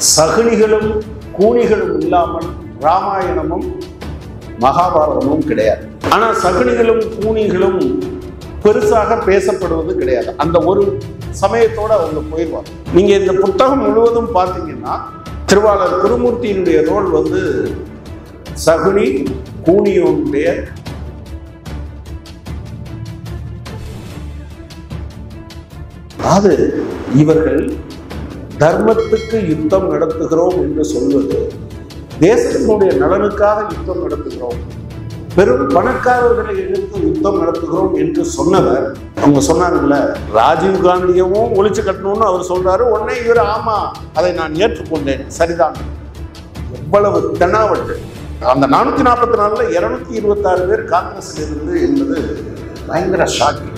சகுனிகளும் கூனிகளும் இல்லாமல் ராமாயணமும் மகாபாரதமும் கிடையாது. ஆனா சகுனிகளும் கூனிகளும் பெருசாக பேசப்படுவது கிடையாது. அந்த ஒரு சமயத்தோட அவங்க போயிடுவாங்க. நீங்க இந்த புத்தகம் முழுவதும் பார்த்தீங்கன்னா திருவாளர் குருமூர்த்தியினுடைய ரோல் வந்து சகுனி கூனியோனுடைய அது இவர்கள் தர்மத்துக்கு யுத்தம் நடத்துகிறோம் என்று சொல்வது தேசத்தினுடைய நலனுக்காக யுத்தம் நடத்துகிறோம், பெரும் பணக்காரர்களை எதிர்த்து யுத்தம் நடத்துகிறோம் என்று சொன்னவர். அவங்க சொன்னாங்கல்ல, ராஜீவ் காந்தியவும் ஒழிச்சு கட்டணும்னு அவர் சொல்றாரு. உடனே இவர் ஆமா அதை நான் ஏற்றுக்கொண்டேன், சரிதான். எவ்வளவு தென்னாவட்டு! அந்த 444 226 பேர் காங்கிரஸில் இருந்து என்பது பயங்கர ஷாக்கிங்.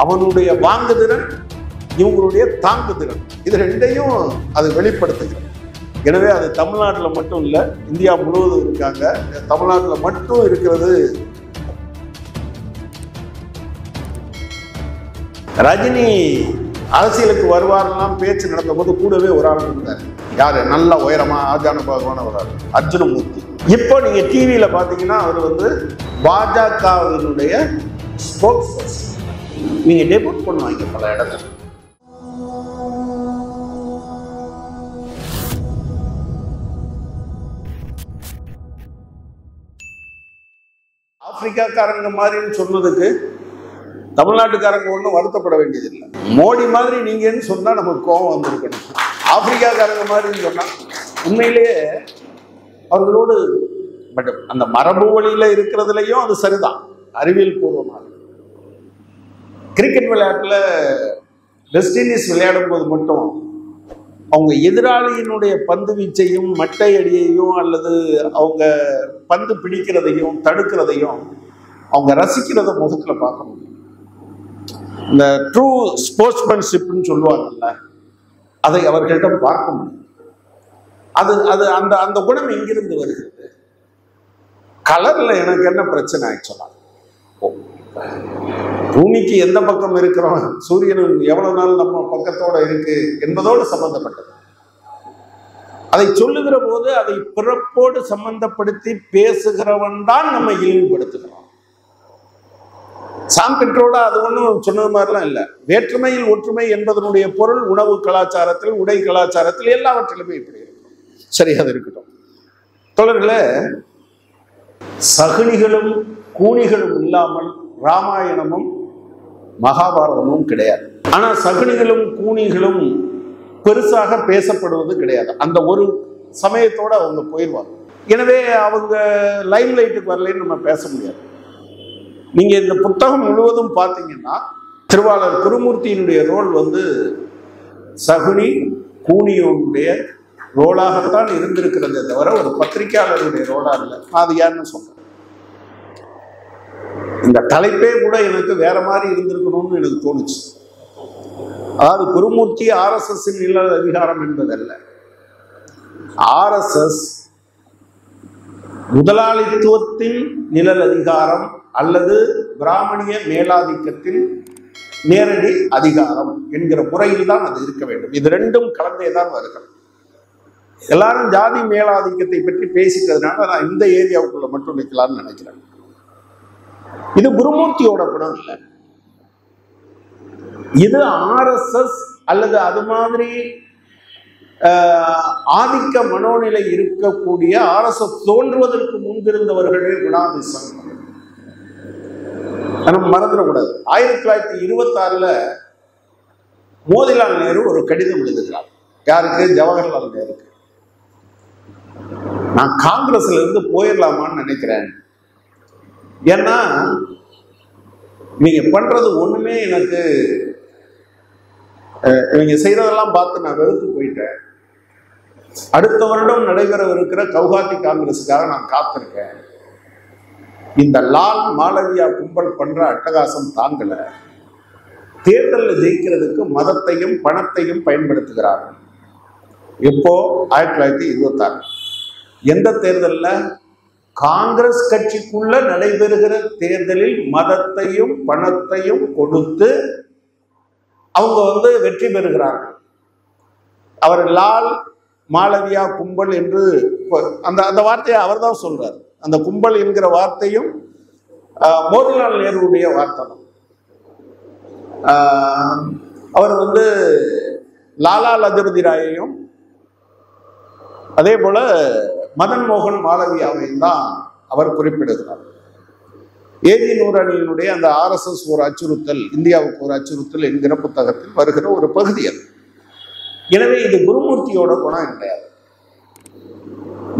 அவனுடைய வாங்குதிறன், இவங்களுடைய தாங்குதிறன், இது ரெண்டையும் அது வெளிப்படுத்துகிறது. எனவே அது தமிழ்நாட்டில் மட்டும் இல்லை, இந்தியா முழுவதும் இருக்காங்க. தமிழ்நாட்டில் மட்டும் இருக்கிறது. ரஜினி அரசியலுக்கு வருவாரெல்லாம் பேச்சு நடத்தும் போது கூடவே ஒரு ஆள் இருந்தார். யாரு? நல்ல உயரமா ஆஜான பாகமான ஒரு ஆள், அர்ஜுனமூர்த்தி. இப்போ நீங்க டிவியில பாத்தீங்கன்னா அவர் வந்து பாஜகவினுடைய ஸ்போக்ஸ் பர்சன். நீங்க டெபியூட் பண்ணுவாங்க பல இடத்துல. ஆப்பிரிக்காக்காரங்க மாதிரின்னு சொன்னதுக்கு தமிழ்நாட்டுக்காரங்க ஒன்றும் வருத்தப்பட வேண்டியதில்லை. மோடி மாதிரி நீங்கன்னு சொன்னா நமக்கு கோபம் வந்திருக்கணும். ஆப்பிரிக்காக்காரங்க மாதிரின்னு சொன்னா உண்மையிலேயே அவர்களோடு பட் அந்த மரபு வழியில இருக்கிறதுலையும் அது சரிதான், அறிவியல் பூர்வமாக. கிரிக்கெட் விளையாட்டுல வெஸ்ட் இண்டீஸ் விளையாடும் போது மட்டும் அவங்க எதிராளியினுடைய பந்து வீச்சையும் மட்டை அடியையும் அல்லது அவங்க பந்து பிடிக்கிறதையும் தடுக்கிறதையும் அவங்க ரசிக்கிறத முகத்துல பார்க்க முடியும். இந்த ட்ரூ ஸ்போர்ட்ஸ்மேன்ஷிப்னு சொல்லுவாங்கல்ல, அதை அவர்களிடம் பார்க்க முடியும். அது அது அந்த அந்த குணம் எங்கிருந்து வருகிறது? கலர்ல எனக்கு என்ன பிரச்சனை? ஆக்சுவலா பூமிக்கு எந்த பக்கம் இருக்கிறோம், சூரியன் எவ்வளவு நாள் நம்ம பக்கத்தோட இருக்கு என்பதோடு சம்பந்தப்பட்டது. அதை சொல்லுகிற போது அதை பிறப்போடு சம்பந்தப்படுத்தி பேசுகிறவன் தான் நம்ம இழிவுபடுத்துகிறோம். சாம்பிட்டோட அது ஒன்றும் சொன்னது மாதிரிலாம் இல்லை. வேற்றுமையில் ஒற்றுமை என்பதனுடைய பொருள் உணவு கலாச்சாரத்தில், உடை கலாச்சாரத்தில், எல்லாவற்றிலுமே இப்படி இருக்கும். சரி, அது இருக்கட்டும். தோழர்களே, சகுனிகளும் கூனிகளும் இல்லாமல் ராமாயணமும் மகாபாரதமும் கிடையாது. ஆனா சகுனிகளும் கூனிகளும் பெருசாக பேசப்படுவது கிடையாது. அந்த ஒரு சமயத்தோட அவங்க போயிடுவாங்க. எனவே அவங்க லைம் லைட்டுக்கு வரலன்னு நம்ம பேச முடியாது. நீங்க இந்த புத்தகம் முழுவதும் பார்த்தீங்கன்னா திருவாளர் குருமூர்த்தியினுடைய ரோல் வந்து சகுனி கூனியோனுடைய ரோலாகத்தான் இருந்திருக்கிறதே தவிர ஒரு பத்திரிகையாளருடைய ரோலா இல்லை. அது யாருன்னு சொல்றேன். இந்த தலைப்பே கூட எனக்கு வேற மாதிரி இருந்திருக்கணும்னு எனக்கு தோணுச்சு. அதாவது குருமூர்த்தி RSS நிழல் அதிகாரம் என்பதல்ல. RSS முதலாளித்துவத்தின் நிழல் அதிகாரம் அல்லது பிராமணிய மேலாதிக்கத்தின் நேரடி அதிகாரம் என்கிற முறையில் தான் அது இருக்க வேண்டும். இது ரெண்டும் கலந்தேதான் வருகிறது. எல்லாரும் ஜாதி மேலாதிக்கத்தை பற்றி பேசிக்கிறதுனால நான் இந்த ஏரியாவுக்குள்ள மட்டும் நிற்கலாம்னு நினைக்கிறேன். இது குருமூர்த்தியோட குணம் இல்லை. இது RSS அல்லது அது மாதிரி ஆதிக்க மனோநிலை இருக்கக்கூடிய RSS தோன்றுவதற்கு முன்பிருந்தவர்களே குணாதிசம். நம்ம மறந்துடக்கூடாது. 1926 மோதிலால் நேரு ஒரு கடிதம் எழுதுகிறார். யாருக்கு? ஜவஹர்லால் நேருக்கு. நான் காங்கிரஸ்ல இருந்து போயிடலாமான்னு நினைக்கிறேன். ஏன்னா நீங்க பண்றது ஒண்ணுமே எனக்கு, நீங்க செய்யறதெல்லாம் பார்த்து நான் வெறுத்து போயிட்டேன். அடுத்த வருடம் நடைபெறவிருக்கிற கவுஹாத்தி காங்கிரஸுக்காக நான் காத்திருக்கேன். இந்த லால் மாளவியா கும்பல் பண்ற அட்டகாசம் தாங்கல. தேர்தலில் ஜெயிக்கிறதுக்கு மதத்தையும் பணத்தையும் பயன்படுத்துகிறார்கள். இப்போ 1926 எந்த தேர்தலில்? காங்கிரஸ் கட்சிக்குள்ள நடைபெறுகிற தேர்தலில் மதத்தையும் பணத்தையும் கொடுத்து அவங்க வெற்றி பெறுகிறார்கள். அவர் லால் மாளவியா கும்பல் என்று அந்த அந்த வார்த்தையை அவர் தான் சொல்றார். அந்த கும்பல் என்கிற வார்த்தையும் மோதிலால் நேருடைய வார்த்தை தான். அவர் வந்து லாலா லஜபதி ராயையும் அதே போல மதன் மோகன் மாளவியாவையும் தான் அவர் குறிப்பிடுகிறார். ஏஜி நூரானியினுடைய அந்த RSS ஒரு அச்சுறுத்தல், இந்தியாவுக்கு ஒரு அச்சுறுத்தல் என்கிற புத்தகத்தில் வருகிற ஒரு பகுதி அது. எனவே இது குருமூர்த்தியோட குணம் கிடையாது.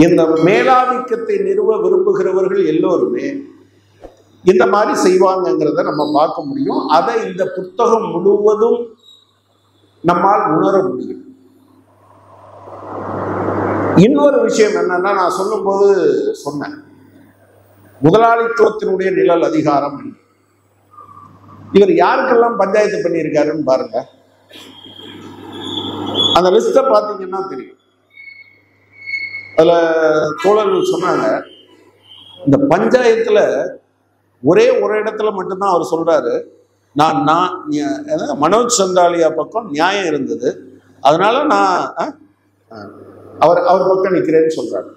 இந்த மேலாதிக்கத்தை நிறுவ விரும்புகிறவர்கள் எல்லோருமே இந்த மாதிரி செய்வாங்கிறத நம்ம பார்க்க முடியும். அதை இந்த புத்தகம் முழுவதும் நம்மால் உணர முடியும். இன்னொரு விஷயம் என்னன்னா, நான் சொல்லும்போது சொன்னேன், முதலாளித்துவத்தினுடைய நிழல் அதிகாரம். இவர் யாருக்கெல்லாம் பஞ்சாயத்து பண்ணியிருக்காருன்னு பாருங்க. அந்த லிஸ்ட்டை பார்த்தீங்கன்னா தெரியும். அதுல தோழர்கள் சொன்னாங்க, இந்த பஞ்சாயத்துல ஒரே ஒரு இடத்துல மட்டும்தான் அவர் சொல்றாரு, நான் மனோஜ் சந்தாலியா பக்கம் நியாயம் இருந்தது, அதனால நான் அவர் பக்கம் நிற்கிறேன்னு சொல்றாரு.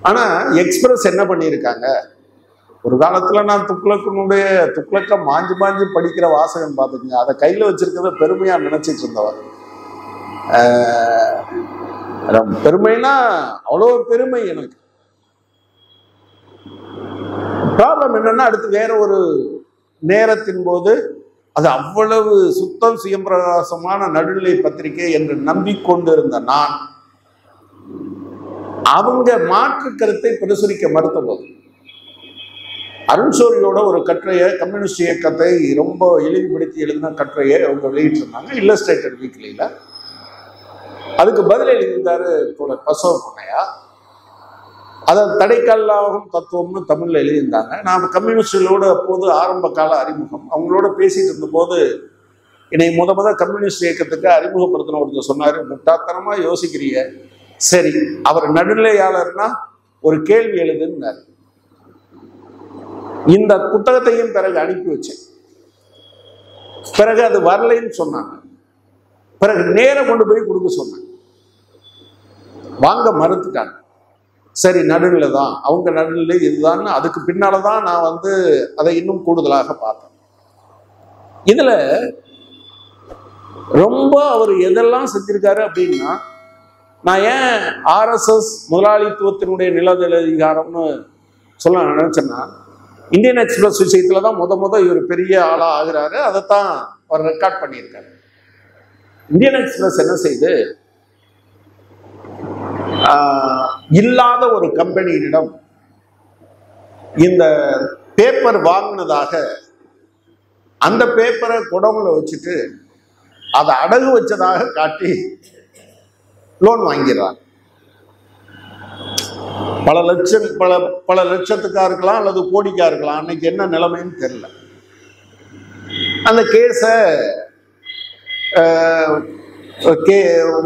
ஆனா எக்ஸ்பிரஸ் என்ன பண்ணியிருக்காங்க, ஒரு காலத்துல நான் துக்ளக்க மாஞ்சு மாஞ்சு படிக்கிற வாசகம் பார்த்துக்கங்க, அதை கையில வச்சிருக்கிறத பெருமையா நினைச்சிட்டு இருந்தவர். பெருமைனா அவ்வளோ பெருமை எனக்கு. ப்ராப்ளம் என்னன்னா, அடுத்து வேற ஒரு நேரத்தின் போது அது அவ்வளவு சுத்தம் சுயம்பிரகாசமான நடுநிலை பத்திரிகை என்று நம்பிக்கொண்டிருந்த நான் அவங்க மாற்று கருத்தை பிரசுரிக்க மறுத்த போது, அருண்சோரியோட ஒரு கட்டுரையை, கம்யூனிஸ்ட் இயக்கத்தை ரொம்ப இழிவுபடுத்தி எழுதின கட்டுரையை அவங்க வெளியிட்டிருந்தாங்க இல்லஸ்ட்ரேட்டட் வீக்லியில. அதுக்கு பதில் எழுதியிருந்தாரு தோழர் பசவ பொன்னையா. அதை தடைக்கல்லாகும் தத்துவம்னு தமிழ்ல எழுதியிருந்தாங்க. நான் கம்யூனிஸ்டுகளோட அப்போது ஆரம்ப கால அறிமுகம், அவங்களோட பேசிட்டு இருந்த போது என்னை முத கம்யூனிஸ்ட் இயக்கத்துக்கு அறிமுகப்படுத்தின ஒருத்தர் சொன்னாரு, முட்டாத்தனமா யோசிக்கிறீங்க, சரி அவர் நடுநிலையாளர்னா ஒரு கேள்வி எழுதுன்னாரு. இந்த புத்தகத்தையும் பிறகு அனுப்பி வச்சேன். பிறகு அது வரலைன்னு சொன்னாங்க. பிறகு நேர கொண்டு போய் கொடுக்க சொன்னாங்க, வாங்க மறுத்துட்டாங்க. சரி நடுநிலை தான், அவங்க நடுநிலை இதுதான். அதுக்கு பின்னால்தான் நான் வந்து அதை இன்னும் கூடுதலாக பார்த்தேன். இதுல ரொம்ப அவர் எதெல்லாம் செஞ்சிருக்காரு அப்படின்னா, நான் ஏன் RSS முதலாளித்துவத்தினுடைய நிலதல் அதிகாரம்னு சொல்ல நினைச்சேன்னா, இந்தியன் எக்ஸ்பிரஸ் விஷயத்துல தான் முத இவர் பெரிய ஆளா ஆகுறாரு. அதைத்தான் அவர் ரெக்கார்ட் பண்ணியிருக்காரு. இந்தியன் எக்ஸ்பிரஸ் என்ன செய்து, இல்லாத ஒரு கம்பெனியிடம் இந்த பேப்பர் வாங்கினதாக அந்த பேப்பரை குடவுல வச்சுட்டு அதை அடகு வச்சதாக காட்டி லோன் வாங்கிறார். பல லட்சத்துக்கா இருக்கலாம் அல்லது கோடிக்கா இருக்கலாம். அன்னைக்கு என்ன நிலைமைன்னு தெரியல. அந்த கேஸ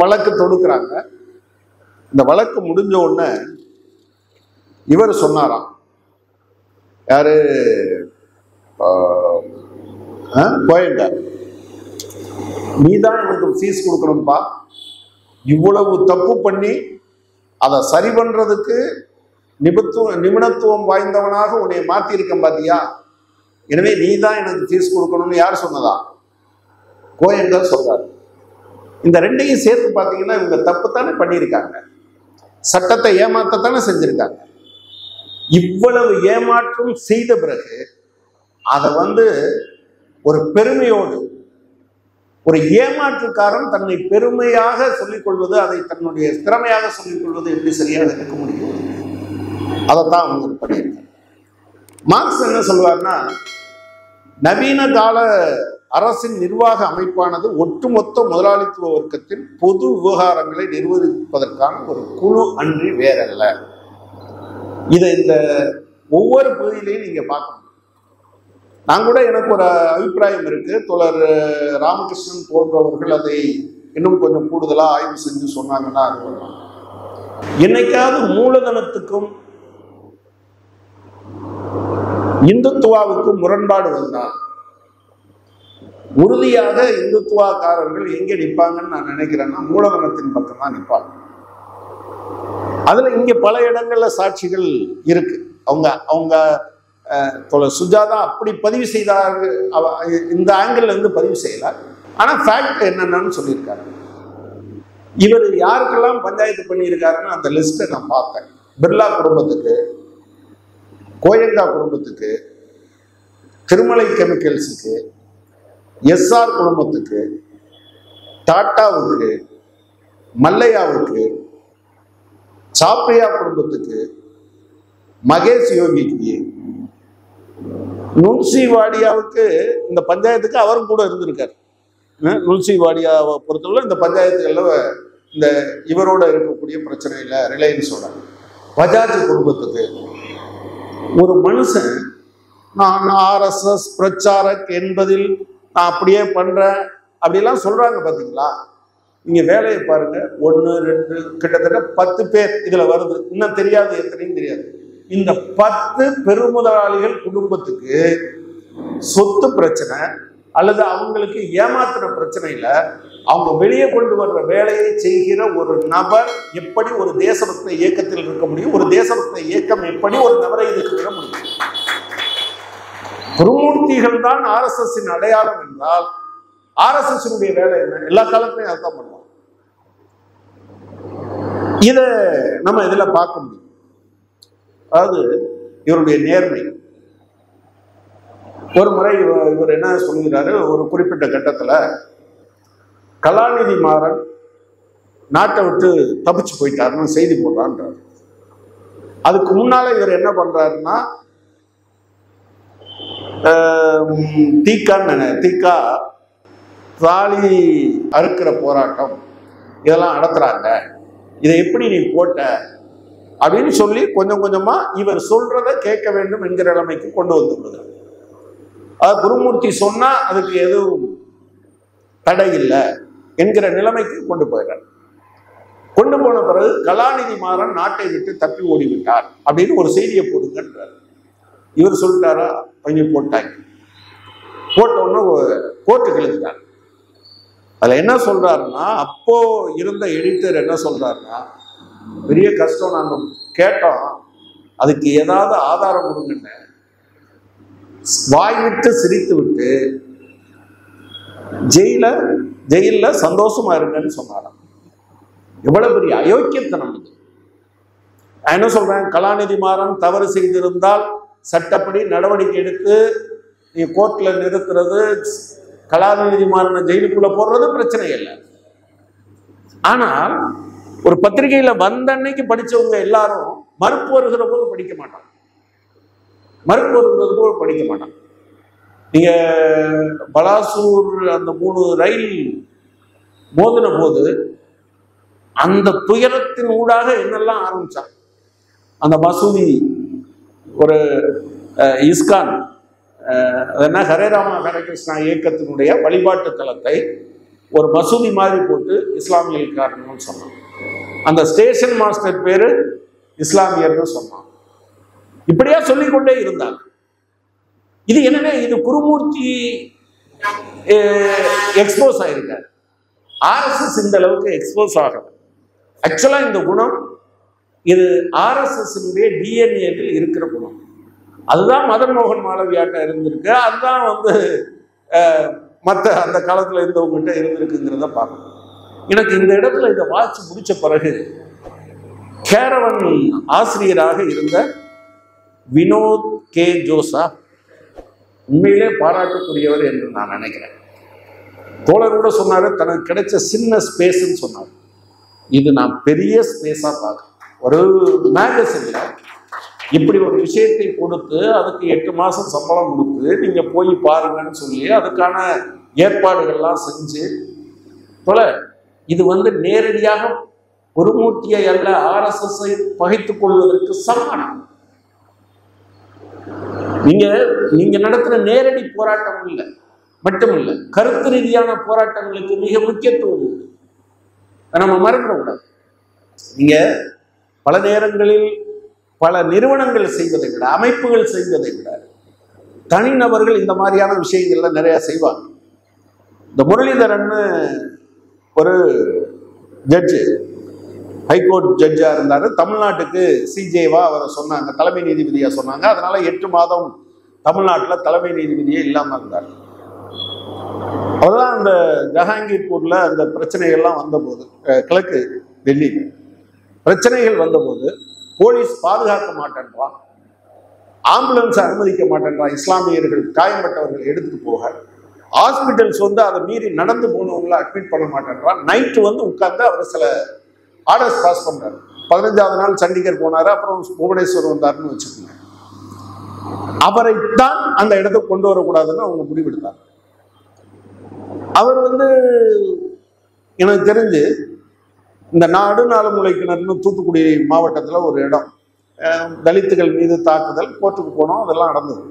வழக்கு தொடுக்கிறாங்க. இந்த வழக்கு முடிஞ்ச உடனே இவர் சொன்னாராம், யாரு, கோயண்டார், நீதான் எனக்கு ஃபீஸ் கொடுக்கணும்பா, இவ்வளவு தப்பு பண்ணி அதை சரி பண்றதுக்கு நிபுணத்துவம் வாய்ந்தவனாக உன்னை மாத்திருக்கேன் பாத்தியா, எனவே நீ தான் எனக்கு ஃபீஸ் கொடுக்கணும்னு யார் சொன்னதா? கோயண்டார் சொல்றாரு. இந்த ரெண்டையும் சேர்த்து பார்த்தீங்கன்னா இவங்க தப்பு தானே பண்ணியிருக்காங்க, சட்டத்தை ஏமாத்தத்தானே செஞ்சிருக்காங்க. இவ்வளவு ஏமாற்றம் செய்த பிறகு அதை வந்து ஒரு பெருமையோடு, ஒரு ஏமாற்றுக்காரன் தன்னை பெருமையாக சொல்லிக் கொள்வது, அதை தன்னுடைய திறமையாக சொல்லிக் கொள்வது எப்படி சரியாக இருக்க முடியும்? அதைத்தான் அவங்க பண்ணியிருக்காங்க. மார்க்ஸ் என்ன சொல்வார்னா, நவீன கால அரசின் நிர்வாக அமைப்பானது ஒட்டுமொத்த முதலாளித்துவ வர்க்கத்தின் பொது விவகாரங்களை நிர்வகிப்பதற்கான ஒரு குழு அன்றி வேறல்ல. இதை இந்த ஒவ்வொரு பகுதியிலையும் நீங்க பார்க்கணும். நான் கூட எனக்கு ஒரு அபிப்பிராயம் இருக்கு. தோழர் ராமகிருஷ்ணன் போன்றவர்கள் அதை இன்னும் கொஞ்சம் கூடுதலா ஆய்வு செஞ்சு சொன்னாங்கன்னா இருக்கலாம். என்னைக்காவது மூலதனத்துக்கும் இந்துத்துவாவுக்கும் முரண்பாடு வந்தால் உறுதியாக இந்துத்துவக்காரர்கள் எங்கே நிற்பாங்கன்னு நான் நினைக்கிறேன்னா மூலதனத்தின் பக்கம் தான் நிற்பாங்க. அதுல இங்க பல இடங்கள்ல சாட்சிகள் இருக்கு. அவங்க அவங்க சுஜாதா அப்படி பதிவு செய்தாரு, இந்த ஆங்கிள் இருந்து பதிவு செய்யல. ஆனா ஃபேக்ட் என்னென்னு சொல்லியிருக்காரு. இவர் யாருக்கெல்லாம் பஞ்சாயத்து பண்ணியிருக்காருன்னு அந்த லிஸ்ட்டை நான் பார்த்தேன். பிர்லா குடும்பத்துக்கு, கோயங்கா குடும்பத்துக்கு, திருமலை கெமிக்கல்ஸுக்கு, எஸ்ஆர் குடும்பத்துக்கு, டாட்டாவுக்கு, மல்லையாவுக்கு, சாப்ரியா குடும்பத்துக்கு, மகேஷ் யோகிக்கு, நுல்சி வாடியாவுக்கு, இந்த பஞ்சாயத்துக்கு அவரும் கூட இருந்திருக்காரு. நுல்சி வாடியாவை பொறுத்தவரை இந்த பஞ்சாயத்துகளில் இந்த இவரோட இருக்கக்கூடிய பிரச்சனையில் ரிலையன்ஸோட, பஜாஜ் குடும்பத்துக்கு ஒரு மனுஷன் நான் ஆர்எஸ்எஸ் பிரச்சாரக் என்பதில் நான் அப்படியே பண்றேன் அப்படிலாம் சொல்றாங்க பார்த்தீங்களா? நீங்க வேலையை பாருங்க. 1 2 கிட்டத்தட்ட 10 பேர் இதுல வருது. இன்னும் தெரியாது, எத்தனையும் தெரியாது. இந்த 10 பெருமுதலாளிகள் குடும்பத்துக்கு சொத்து பிரச்சனை அல்லது அவங்களுக்கு ஏமாத்துற பிரச்சனையில அவங்க வெளியே கொண்டு வர்ற வேலையை செய்கிற ஒரு நபர் எப்படி ஒரு தேசபக்த இயக்கத்தில் இருக்க முடியும்? ஒரு தேசபக்த இயக்கம் எப்படி ஒரு நபரை இதுக்கு விட முடியும்? குருமூர்த்திகள் தான் RSS அடையாளம் என்றால் RSS வேலை என்ன? எல்லா காலத்திலையும் அதுதான் பண்ணுவோம். இத நம்ம இதுல பார்க்க முடியும். அதாவது இவருடைய நேர்மை. ஒரு முறை இவர் என்ன சொல்லுகிறாரு, ஒரு குறிப்பிட்ட கட்டத்துல கலாநிதி மாறன் நாட்டை விட்டு தப்பிச்சு போயிட்டாருன்னு செய்தி போடுறான்றார். அதுக்கு முன்னால இவர் என்ன பண்றாருன்னா, தீக்கா தாலி அறுக்கிற போராட்டம் இதெல்லாம் நடத்துறாங்க, இதை எப்படி நீ போட்ட அப்படின்னு சொல்லி கொஞ்சம் கொஞ்சமா இவர் சொல்றதை கேட்க வேண்டும் என்கிற நிலைமைக்கு கொண்டு வந்து விடுறார். அது குருமூர்த்தி சொன்னா அதுக்கு எதுவும் தடை இல்லை என்கிற நிலைமைக்கு கொண்டு போயிடுறார். கொண்டு போன பிறகு கலாநிதி மாறன் நாட்டை விட்டு தப்பி ஓடிவிட்டார் அப்படின்னு ஒரு செய்தியை போடுங்கன்றார். இவர் சொல்லிட்டாரா, அவங்க போட்டாங்க. போட்டோன்னு கோர்ட்டுக்கு எழுதிட்டார். அதுல என்ன சொல்றாருன்னா, அப்போ இருந்த எடிட்டர் என்ன சொல்றாருன்னா, பெரிய கஷ்டம், நாங்க கேட்டோம், அதுக்கு ஏதாவது ஆதாரம் கொடுங்கன்னு வாய் விட்டு சிரித்து விட்டு ஜெயில சந்தோஷமா இருங்கன்னு சொன்னாராம். எவ்வளவு பெரிய அயோக்கியத்தனம் இது! நான் என்ன சொல்றேன், கலாநிதி மாறன் தவறு செய்திருந்தால் சட்டப்படி நடவடிக்கை எடுத்து நீ கோர்ட்ல நிறுத்துறது, கலாநிதி மாறனை ஜெயிலுக்குள்ள போடுறது பிரச்சனை இல்லை. ஆனால் ஒரு பத்திரிகையில வந்த அன்னைக்கு படிச்சவங்க எல்லாரும் மறுப்பு வருகிற போது படிக்க மாட்டாங்க. மறுப்பு வருகிறது போது படிக்க மாட்டாங்க. நீங்க பலாசூர் அந்த 3 ரயில் மோதின போது அந்த துயரத்தின் ஊடாக என்னெல்லாம் ஆரம்பிச்சாங்க. அந்த மசூதி, ஒரு இஸ்கான் என்ன ஹரே ராமா ஹரே கிருஷ்ணா இயக்கத்தினுடைய வழிபாட்டு தலத்தை ஒரு மசூதி மாதிரி போட்டு இஸ்லாமியர்களுக்காரன்னு சொன்னாங்க. அந்த ஸ்டேஷன் மாஸ்டர் பேரு இஸ்லாமியர்னு சொன்னாங்க. இப்படியா சொல்லிக்கொண்டே இருந்தாங்க. இது என்னன்னா, இது குருமூர்த்தி எக்ஸ்போஸ் ஆயிருக்காரு. RSS இந்த அளவுக்கு எக்ஸ்போஸ் ஆகல. ஆக்சுவலா இந்த குணம் இது RSS டிஎன்ஏவில் இருக்கிற குணம். அதுதான் மதன் மோகன் மாளவியாட்ட இருந்திருக்கு. அதுதான் மற்ற அந்த காலத்துல இருந்தவங்ககிட்ட இருந்திருக்குங்கிறத பார்க்கணும். எனக்கு இந்த இடத்துல இதை வாட்சி முடிச்ச பிறகு கேரவன் ஆசிரியராக இருந்த வினோத் கே ஜோசா உண்மையிலே பாராட்டுக்குரியவர் என்று நான் நினைக்கிறேன். தோழர் கூட சொன்னாரு, தனக்கு கிடைச்ச சின்ன ஸ்பேஸ்ன்னு சொன்னார். இது நான் பெரிய ஸ்பேஸா பார்க்கிறேன். ஒரு மேகசின்ல இப்படி ஒரு விஷயத்தை கொடுத்து அதுக்கு 8 மாசம் சம்பளம் கொடுத்து நீங்க போய் பாருங்கன்னு சொல்லி அதுக்கான ஏற்பாடுகள்லாம் செஞ்சு போல, இது நேரடியாக குருமூர்த்தியை அல்ல RSS பகைத்துக் கொள்வதற்கு சமானம். நீங்க நடத்துற நேரடி போராட்டம் இல்லை மட்டுமில்ல, கருத்து ரீதியான போராட்டங்களுக்கு மிக முக்கியத்துவம் உண்டு. நம்ம மறந்துடக்கூடாது. நீங்க பல நேரங்களில் பல நிறுவனங்கள் செய்வதை விட, அமைப்புகள் செய்வதை விட, தனிநபர்கள் இந்த மாதிரியான விஷயங்கள்ல நிறைய செய்வாங்க. இந்த முரளிதரன் ஒரு ஜட்ஜு, ஹைகோர்ட் ஜட்ஜா இருந்தாரு. தமிழ்நாட்டுக்கு சிஜேவா அவரை சொன்னாங்க, தலைமை நீதிபதியா சொன்னாங்க. அதனால 8 மாதம் தமிழ்நாட்டில் தலைமை நீதிபதியே இல்லாம இருந்தார். அவர்தான் அந்த ஜஹாங்கீர்பூர்ல அந்த பிரச்சனைகள்லாம் வந்தபோது, கிழக்கு டெல்லியில் பிரச்சனைகள் வந்தபோது போலீஸ் பாதுகாக்க மாட்டேன்றான், ஆம்புலன்ஸ் அனுமதிக்க மாட்டேன்றான், இஸ்லாமியர்கள் காயம்பட்டவர்கள் எடுத்துட்டு போக, ஹாஸ்பிட்டல்ஸ் அதை மீறி நடந்து போனவங்களை அட்மிட் பண்ண மாட்டேன்றான். நைட்டு உட்கார்ந்து அவர் சில ஆர்டர்ஸ் பாஸ் பண்றாரு. 15வது நாள் சண்டிகர் போனாரு, அப்புறம் புவனேஸ்வர் வந்தாருன்னு வச்சுக்கோங்க. அவரைத்தான் அந்த இடத்துக்கு கொண்டு வரக்கூடாதுன்னு அவங்க முடிவெடுத்தாங்க. அவர் எனக்கு தெரிஞ்சு இந்த நடுநாளுமுலை கிணறுன்னு தூத்துக்குடி மாவட்டத்தில் ஒரு இடம், தலித்துகள் மீது தாக்குதல், கோர்ட்டுக்கு போனோம், அதெல்லாம் நடந்தது.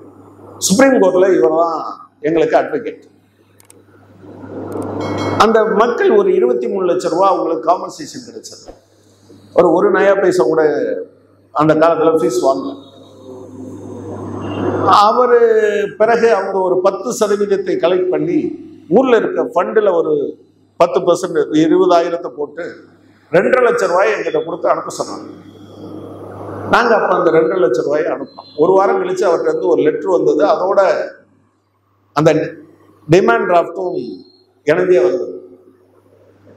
சுப்ரீம் கோர்ட்ல இவர் தான் எங்களுக்கு அட்வொகேட். அந்த மக்கள் ஒரு 23 லட்சம் ரூபா அவங்களுக்கு காம்பன்சேஷன் கிடைச்சது. ஒரு நயா பைசா கூட அந்த காலத்தில் ஃபீஸ் வாங்கல. அவர் பிறகு அவங்க ஒரு 10% கலெக்ட் பண்ணி ஊர்ல இருக்க ஃபண்டில் ஒரு 10% 20,000 போட்டு 2.5 லட்சம் ரூபாயை எங்கிட்ட கொடுத்து அனுப்ப சொன்னாங்க. நாங்கள் அப்போ அந்த 2.5 லட்சம் ரூபாயை அனுப்பினோம். ஒரு வாரம் கழிச்சு அவர்கிட்ட ஒரு லெட்டர் வந்தது. அதோட அந்த டிமாண்ட் டிராஃப்டும் இணைந்தே வந்தது.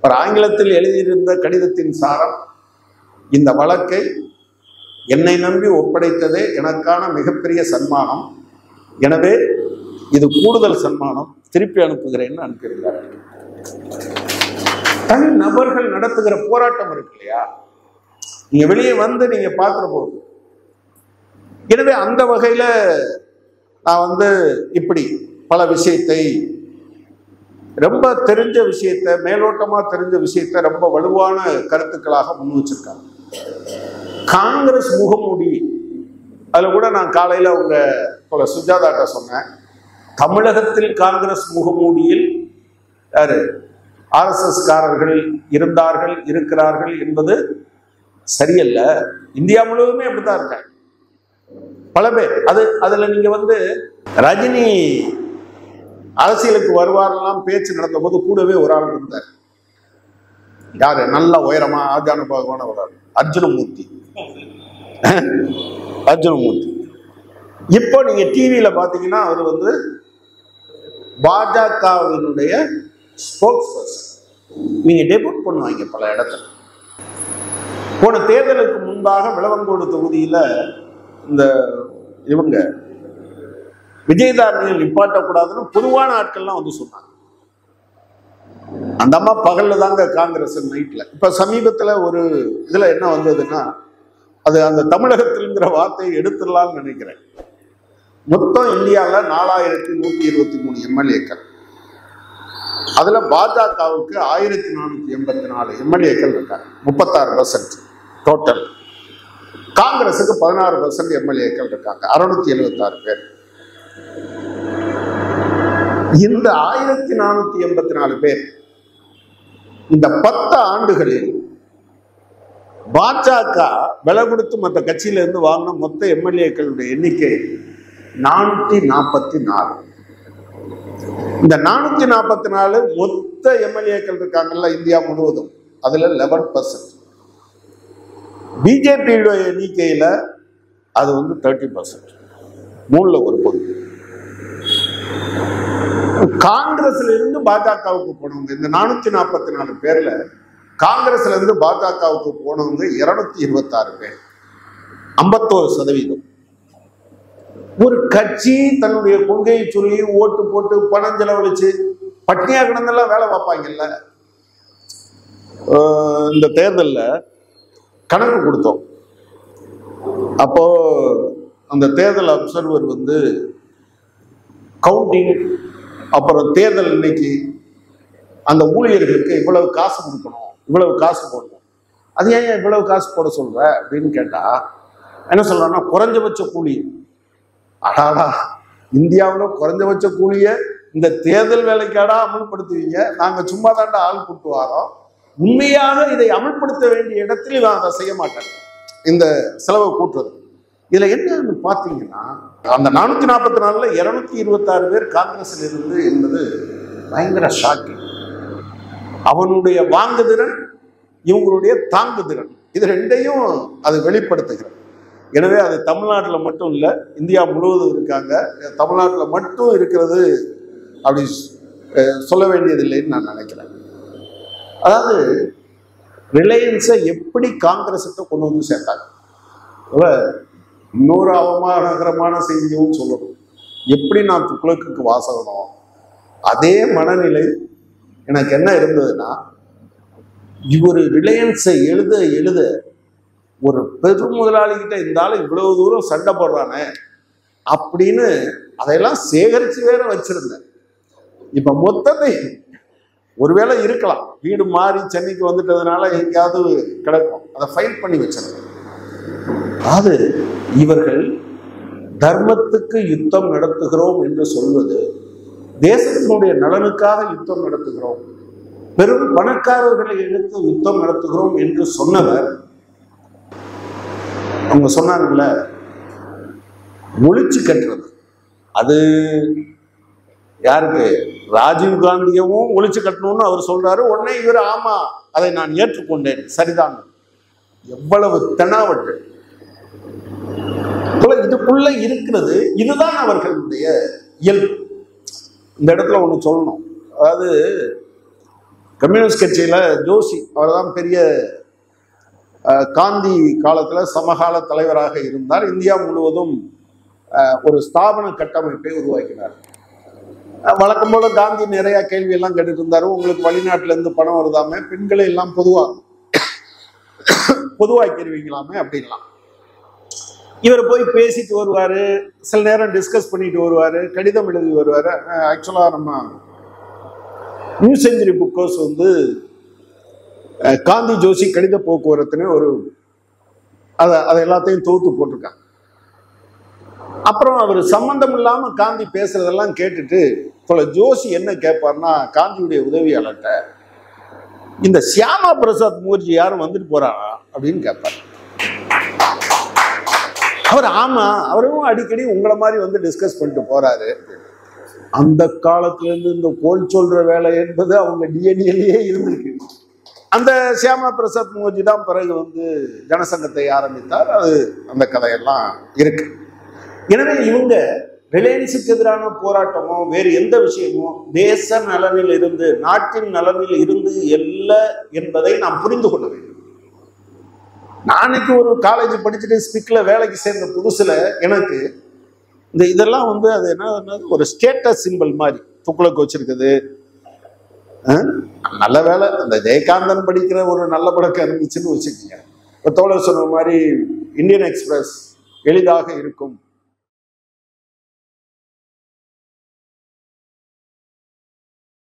ஒரு ஆங்கிலத்தில் எழுதியிருந்த கடிதத்தின் சாரம், இந்த வழக்கை என்னை நம்பி ஒப்படைத்ததே எனக்கான மிகப்பெரிய சன்மானம், எனவே இது கூடுதல் சன்மானம், திருப்பி அனுப்புகிறேன்னு அனுப்பியிருந்தார்கள். தனி நபர்கள் நடத்துகிற போராட்டம் இருக்கு இல்லையா, நீங்க வெளியே நீங்க பார்க்கிற போது. எனவே அந்த வகையில நான் இப்படி பல விஷயத்தை, ரொம்ப தெரிஞ்ச விஷயத்தை, மேலோட்டமா தெரிஞ்ச விஷயத்தை ரொம்ப வலுவான கருத்துக்களாக முன் வச்சிருக்காங்க. காங்கிரஸ் முகமூடி, அதுல கூட நான் காலையில அவங்க சுஜாதாட்ட சொன்னேன், தமிழகத்தில் காங்கிரஸ் முகமூடியில் யாரு RSS காரர்கள் இருந்தார்கள், இருக்கிறார்கள் என்பது சரியல்ல. இந்தியா முழுவதுமே அப்படித்தான் இருக்காங்க பல பேர். அதுல நீங்க ரஜினி அரசியலுக்கு வருவாரெல்லாம் பேச்சு நடந்த போது கூடவே ஒரு ஆள் இருந்தார். யாரு? நல்ல உயரமா ஆஜான பாகமான ஒரு ஆள், அர்ஜுனமூர்த்தி. அர்ஜுனமூர்த்தி இப்போ நீங்க டிவியில பாத்தீங்கன்னா அவர் பாஜகவினுடைய ஸ்போக்ஸ் பர்சன். நீங்க டெபுட் பண்ணுவாங்க பல இடத்துல. போன தேர்தலுக்கு முன்பாக விளவங்கோடு தொகுதியில இந்த இவங்க விஜயதாரணியை நிப்பாட்டக்கூடாதுன்னு பொதுவான ஆட்கள்லாம் சொன்னாங்க. அந்த அம்மா பகல்ல தாங்க காங்கிரஸ் நைட்ல. இப்ப சமீபத்துல ஒரு இதுல என்ன வந்ததுன்னா, அது அந்த தமிழகத்தில்ங்கிற வார்த்தையை எடுத்துடலாம்னு நினைக்கிறேன். மொத்தம் இந்தியாவில் 4123 எம்எல்ஏக்கள். அதுல பாஜகவுக்கு 1484 எம்எல்ஏக்கள் இருக்காங்க, 36% டோட்டல். காங்கிரஸுக்கு 16% எம்எல்ஏக்கள் இருக்காங்க, 676 பேர். இந்த 1484 பேர் இந்த 10 ஆண்டுகளில் பாஜக விலை கொடுத்து மற்ற கட்சியில இருந்து வாங்கின மொத்த எம்எல்ஏக்களுடைய எண்ணிக்கை 444. இந்த 444 மொத்த எம்எல்ஏக்கள் இருக்காங்கல்ல இந்தியா முழுவதும், அதுல 11%. பிஜேபியோட எண்ணிக்கையில அது 30%, 3ல் ஒரு பகுதி. காங்கிரஸ்ல இருந்து பாஜகவுக்கு போனவங்க இந்த 444 பேர்ல காங்கிரஸ்ல இருந்து பாஜகவுக்கு போனவங்க 226 பேர், 51%. ஒரு கட்சி தன்னுடைய கொள்கையை சொல்லி ஓட்டு போட்டு பணம் செலவழிச்சு பட்டினியா கிடந்தெல்லாம் வேலை பார்ப்பாங்கல்ல. இந்த தேர்தல்ல கணக்கு கொடுத்தோம். அப்போ அந்த தேர்தல் அப்சர்வர் கவுண்டிங், அப்புறம் தேர்தல் இன்னைக்கு அந்த ஊழியர்களுக்கு இவ்வளவு காசு கொடுக்கணும், இவ்வளவு காசு போடணும், அது ஏன் இவ்வளவு காசு போட சொல்ற அப்படின்னு கேட்டா என்ன சொல்றான்னா, குறைஞ்சபட்ச கூலி. அடாடா, இந்தியாவில் குறைஞ்சபட்ச கூலிய இந்த தேர்தல் வேலைக்காடா அமல்படுத்துவீங்க? நாங்க சும்மா தாண்டா ஆள் கூட்டு வரோம். உண்மையாக இதை அமல்படுத்த வேண்டிய இடத்தில் நான் அதை செய்ய மாட்டேன், இந்த செலவை கூட்டுறது. இதுல என்னன்னு பாத்தீங்கன்னா, அந்த 444ல் 226 பேர் காங்கிரஸ்ல இருந்து என்பது பயங்கர ஷாக்கிங். அவனுடைய வாங்குதிறன், இவங்களுடைய தாங்குதிறன், இது ரெண்டையும் அது வெளிப்படுத்துகிறது. எனவே அது தமிழ்நாட்டில் மட்டும் இல்லை, இந்தியா முழுவதும் இருக்காங்க. தமிழ்நாட்டில் மட்டும் இருக்கிறது அப்படி சொல்ல வேண்டியதில்லைன்னு நான் நினைக்கிறேன். அதாவது ரிலையன்ஸை எப்படி காங்கிரஸுக்கு கொண்டு வந்து சேர்த்தாங்க. இன்னொரு அவமானகரமான செய்தியும் சொல்லணும். எப்படி நான் துக்ளக்குக்கு வாசகணும், அதே மனநிலை எனக்கு என்ன இருந்ததுன்னா, இவர் ரிலையன்ஸை எழுத எழுத ஒரு பெரும் முதலாளிகிட்ட இந்த ஆள் இவ்வளவு தூரம் சண்டை போடுறானே அப்படின்னு அதையெல்லாம் சேகரித்து வேற வச்சிருந்தேன். இப்போ மொத்தத்தை ஒருவேளை இருக்கலாம், வீடு மாறி சென்னைக்கு வந்துட்டதுனால எங்கேயாவது கிடக்கும், அதை ஃபைல் பண்ணி வச்சிருந்தேன். அது இவர்கள் தர்மத்துக்கு யுத்தம் நடத்துகிறோம் என்று சொல்வது, தேசத்தினுடைய நலனுக்காக யுத்தம் நடத்துகிறோம், பெரும் பணக்காரர்களை எடுத்து யுத்தம் நடத்துகிறோம் என்று சொன்னவர், அவங்க சொன்னாங்கல்ல ஒழிச்சு கட்டுறது. அது யாருக்கு? ராஜீவ் காந்தியவும் ஒழிச்சு கட்டணும்னு அவர் சொல்றாரு. உடனே இவர் ஆமா அதை நான் ஏற்றுக்கொண்டேன், சரிதான். எவ்வளவு தெனாவட்டு இதுக்குள்ள இருக்கிறது. இதுதான் அவர்களுடைய இயல்பு. இந்த இடத்துல ஒண்ணு சொல்லணும். அதாவது கம்யூனிஸ்ட் கட்சியில ஜோஷி, அவர் தான் பெரிய காந்தி காலத்துல சமகால தலைவராக இருந்தார். இந்தியா முழுவதும் ஒரு ஸ்தாபன கட்டமைப்பை உருவாக்கினார். வழக்கம் போல காந்தி நிறைய கேள்வி எல்லாம் கேட்டுட்டு இருந்தாரு. உங்களுக்கு வெளிநாட்டுல இருந்து பணம் வருதாமே, பெண்களை எல்லாம் பொதுவாக்கிடுவீங்களாமே அப்படின்லாம். இவர் போய் பேசிட்டு வருவாரு, சில நேரம் டிஸ்கஸ் பண்ணிட்டு வருவாரு, கடிதம் எழுதி வருவாரு. ஆக்சுவலா நம்ம new century Bookers Gandhi Joshi கடித போக்குவரத்துன்னு ஒரு அதை எல்லாத்தையும் தொகுத்து போட்டிருக்காங்க. அப்புறம் அவர் சம்பந்தம் இல்லாம காந்தி பேசுறதெல்லாம் கேட்டுட்டு ஜோஷி என்ன கேட்பார்னா, காந்தியுடைய உதவியாளர்கிட்ட இந்த சியாமா பிரசாத் முகர்ஜி யாரும் வந்துட்டு போறாரா அப்படின்னு கேட்பார். அவர் ஆமா, அவரும் அடிக்கடி உங்களை மாதிரி டிஸ்கஸ் பண்ணிட்டு போறாரு. அந்த காலத்துல இருந்து இந்த கோல் சொல்ற வேலை என்பது அவங்க டிஎன்ஏலயே இருந்திருக்கு. அந்த சியாமா பிரசாத் முகர்ஜி தான் பிறகு ஜனசங்கத்தை ஆரம்பித்தார். அது அந்த கதையெல்லாம் இருக்கு. எனவே இவங்க ரிலையன்ஸுக்கு எதிரான போராட்டமோ வேறு எந்த விஷயமோ தேச நலனில் இருந்து, நாட்டின் நலனில் இருந்து இல்லை என்பதை நாம் புரிந்து கொள்ள வேண்டும். நாளைக்கு ஒரு காலேஜ் படிச்சுட்டு ஸ்பிக்ல வேலைக்கு சேர்ந்த புதுசுல எனக்கு இதெல்லாம் அது என்ன ஒரு ஸ்டேட்டஸ் சிம்பிள் மாதிரி துக்ளக் வச்சிருக்குது. நல்ல வேலை அந்த ஜெயகாந்தன் படிக்கிற ஒரு நல்ல பழக்கம் இருந்துச்சுன்னு வச்சுக்கோங்க. இப்போ தோழர் சொன்ன மாதிரி இந்தியன் எக்ஸ்பிரஸ் எளிதாக இருக்கும்